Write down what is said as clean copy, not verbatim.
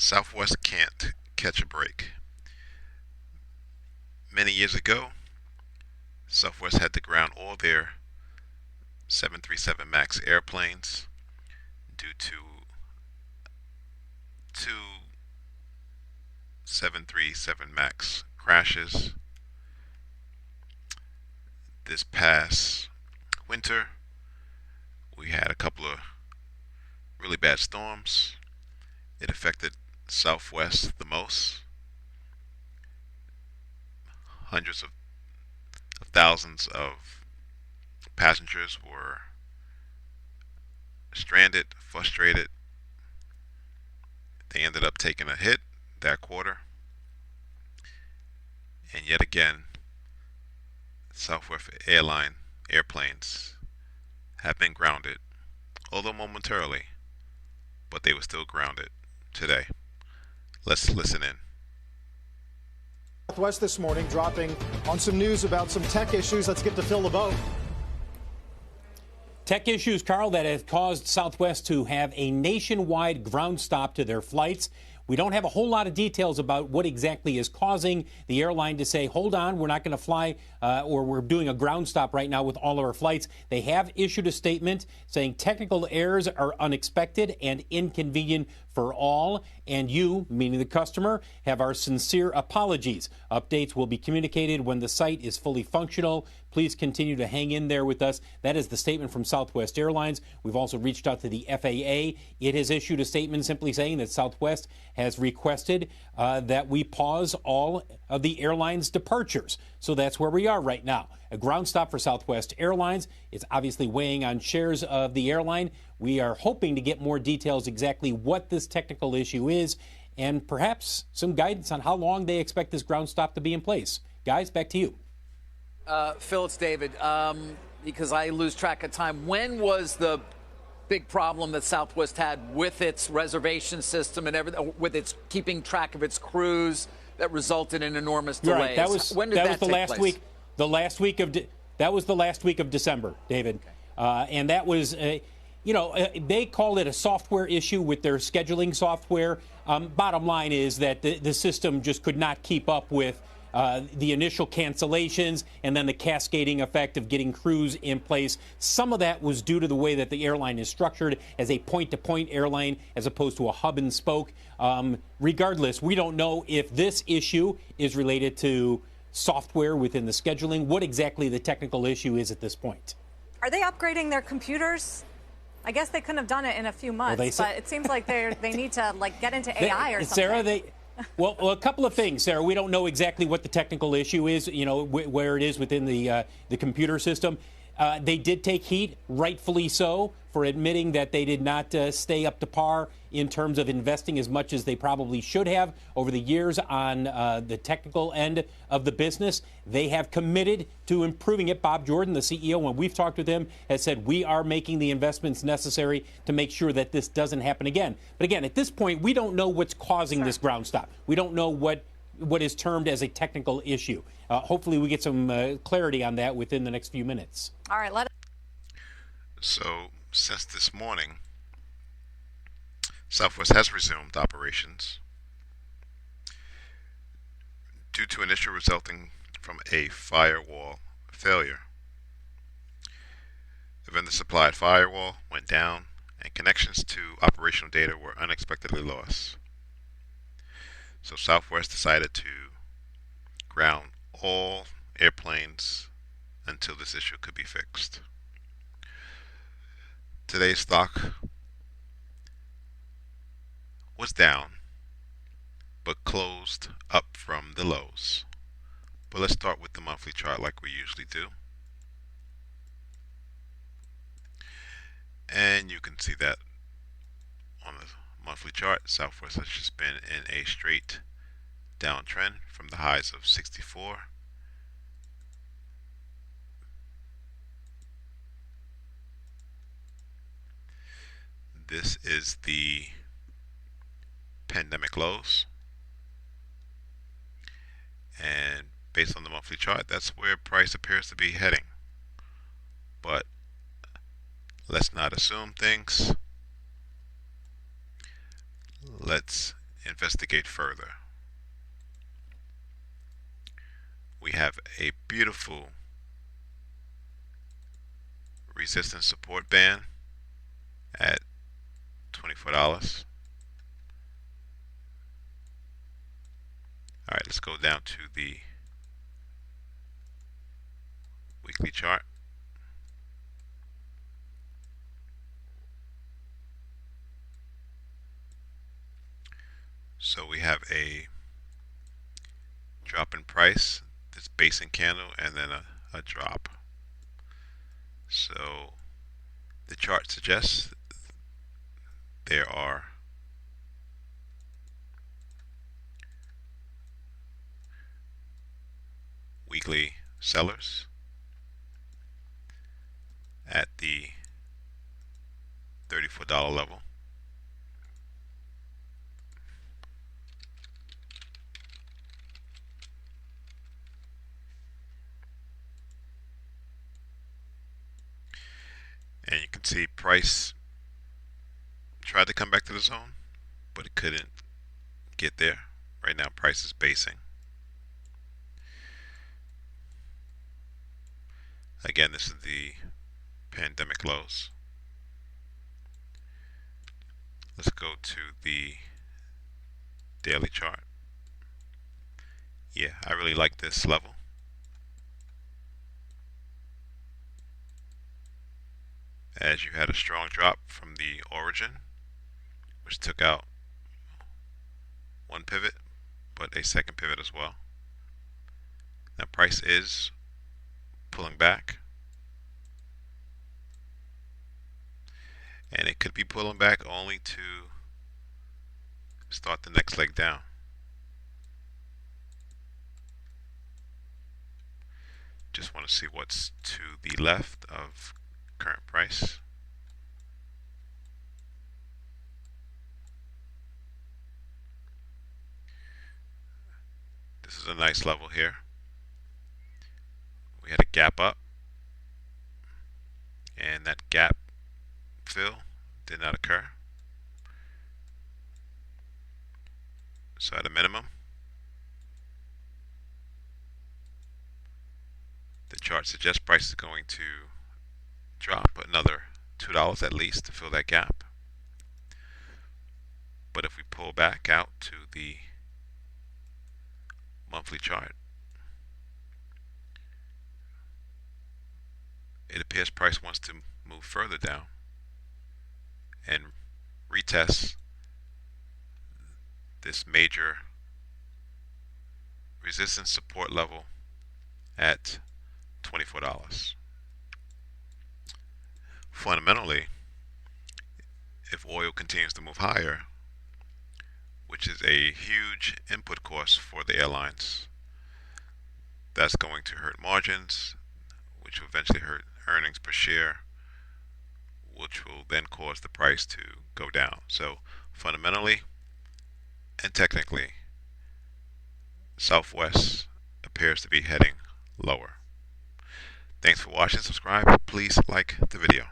Southwest can't catch a break. Many years ago, Southwest had to ground all their 737 MAX airplanes due to two 737 MAX crashes. This past winter, we had a couple of really bad storms. It affected Southwest the most. Hundreds of thousands of passengers were stranded, frustrated. They ended up taking a hit that quarter. And yet again, Southwest Airline airplanes have been grounded, although momentarily, but they were still grounded today. Let's listen in. Southwest this morning dropping on some news about some tech issues. Let's get to Phil LeBeau. Tech issues, Carl, that have caused Southwest to have a nationwide ground stop to their flights. We don't have a whole lot of details about what exactly is causing the airline to say, hold on, we're not going to fly, or we're doing a ground stop right now with all of our flights. They have issued a statement saying technical errors are unexpected and inconvenient for all, and you, meaning the customer, have our sincere apologies. Updates will be communicated when the site is fully functional. Please continue to hang in there with us. That is the statement from Southwest Airlines. We've also reached out to the FAA. It has issued a statement simply saying that Southwest has requested that we pause all of the airline's departures. So that's where we are right now. A ground stop for Southwest Airlines. It's obviously weighing on shares of the airline. We are hoping to get more details exactly what this technical issue is and perhaps some guidance on how long they expect this ground stop to be in place. Guys, back to you. Phil, it's David. Because I lose track of time. When was the big problem that Southwest had with its reservation system and everything, with its keeping track of its crews that resulted in enormous delays? Right. That was when did that the take last place? week. That was the last week of December, David, and that was. They called it a software issue with their scheduling software. Bottom line is that the system just could not keep up with the initial cancellations and then the cascading effect of getting crews in place. Some of that was due to the way that the airline is structured as a point-to-point airline as opposed to a hub and spoke. Regardless, we don't know if this issue is related to software within the scheduling, what exactly the technical issue is at this point. Are they upgrading their computers? I guess they couldn't have done it in a few months, but it seems like they need to get into AI or something. Sarah, well, a couple of things, Sarah. We don't know exactly what the technical issue is, where it is within the computer system. They did take heat, rightfully so, for admitting that they did not stay up to par in terms of investing as much as they probably should have over the years on the technical end of the business. They have committed to improving it. Bob Jordan, the CEO, when we've talked with him, has said we are making the investments necessary to make sure that this doesn't happen again. But again, at this point, we don't know what's causing this ground stop. We don't know what is termed as a technical issue. Hopefully we get some clarity on that within the next few minutes. All right, So, since this morning, Southwest has resumed operations due to an issue resulting from a firewall failure. The vendor supplied firewall went down and connections to operational data were unexpectedly lost. So Southwest decided to ground all airplanes until this issue could be fixed. Today's stock was down, but closed up from the lows. But let's start with the monthly chart like we usually do. And you can see that on the monthly chart, Southwest has just been in a straight downtrend from the highs of 64. This is the pandemic lows. And based on the monthly chart, that's where price appears to be heading. But let's not assume things. Let's investigate further. We have a beautiful resistance support band at $24. Alright, let's go down to the weekly chart. So we have a drop in price, this basing candle, and then a drop. So the chart suggests there are weekly sellers at the $34 level. And you can see price tried to come back to the zone, but it couldn't get there. Right now price is basing. Again, this is the pandemic lows. Let's go to the daily chart. Yeah, I really like this level. As you had a strong drop from the origin, which took out one pivot, but a second pivot as well. Now price is pulling back, and it could be pulling back only to start the next leg down. Just want to see what's to the left of current price. This is a nice level here. We had a gap up, and that gap fill did not occur. So at a minimum, the chart suggests price is going to drop another $2 at least to fill that gap. But if we pull back out to the monthly chart, it appears price wants to move further down and retest this major resistance support level at $24. Fundamentally, if oil continues to move higher, which is a huge input cost for the airlines, that's going to hurt margins, which will eventually hurt earnings per share, which will then cause the price to go down. So fundamentally and technically, Southwest appears to be heading lower. Thanks for watching. Subscribe. Please like the video.